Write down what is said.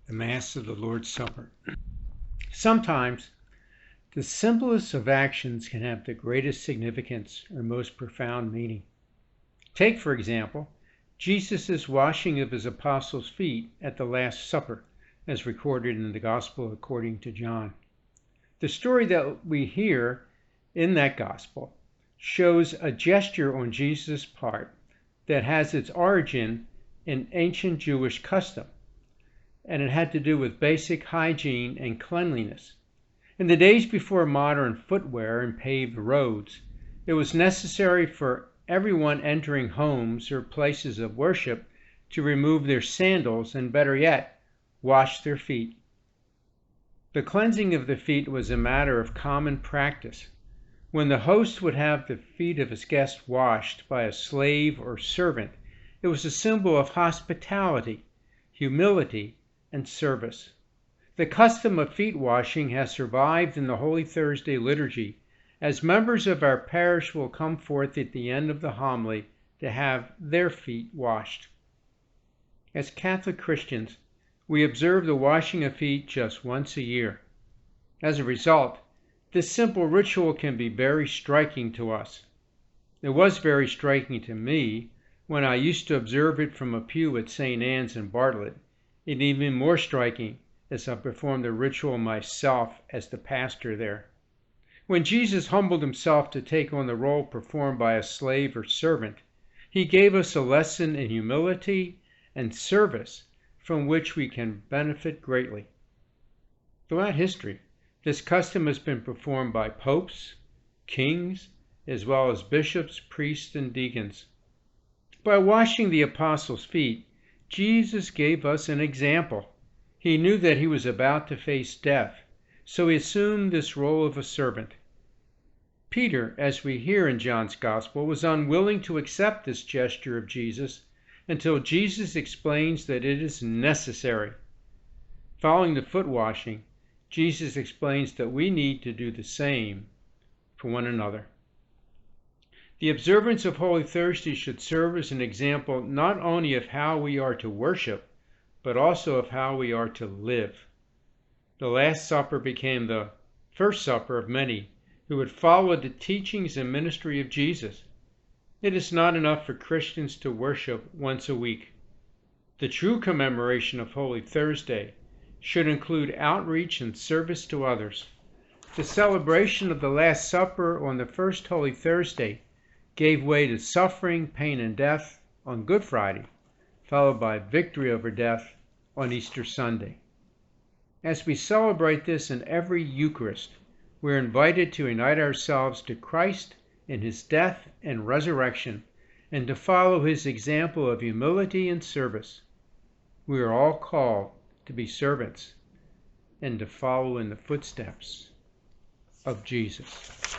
the Mass of the Lord's Supper. Sometimes the simplest of actions can have the greatest significance or most profound meaning. Take, for example, Jesus' washing of his apostles' feet at the Last Supper, as recorded in the Gospel according to John. The story that we hear in that Gospel shows a gesture on Jesus' part that has its origin in ancient Jewish custom, and it had to do with basic hygiene and cleanliness. In the days before modern footwear and paved roads, it was necessary for everyone entering homes or places of worship to remove their sandals and, better yet, wash their feet. The cleansing of the feet was a matter of common practice. When the host would have the feet of his guests washed by a slave or servant, it was a symbol of hospitality, humility, and service. The custom of feet washing has survived in the Holy Thursday liturgy, as members of our parish will come forth at the end of the homily to have their feet washed. As Catholic Christians, we observe the washing of feet just once a year. As a result, this simple ritual can be very striking to us. It was very striking to me when I used to observe it from a pew at St. Anne's in Bartlett, and even more striking as I performed the ritual myself as the pastor there. When Jesus humbled himself to take on the role performed by a slave or servant, he gave us a lesson in humility and service from which we can benefit greatly. Throughout history, this custom has been performed by popes, kings, as well as bishops, priests, and deacons. By washing the apostles' feet, Jesus gave us an example. He knew that he was about to face death, so he assumed this role of a servant. Peter, as we hear in John's Gospel, was unwilling to accept this gesture of Jesus until Jesus explains that it is necessary. Following the foot washing, Jesus explains that we need to do the same for one another. The observance of Holy Thursday should serve as an example not only of how we are to worship, but also of how we are to live. The Last Supper became the first supper of many who would follow the teachings and ministry of Jesus. It is not enough for Christians to worship once a week. The true commemoration of Holy Thursday should include outreach and service to others. The celebration of the Last Supper on the first Holy Thursday gave way to suffering, pain, and death on Good Friday, followed by victory over death on Easter Sunday. As we celebrate this in every Eucharist, we're invited to unite ourselves to Christ in his death and resurrection, and to follow his example of humility and service. We are all called to be servants and to follow in the footsteps of Jesus.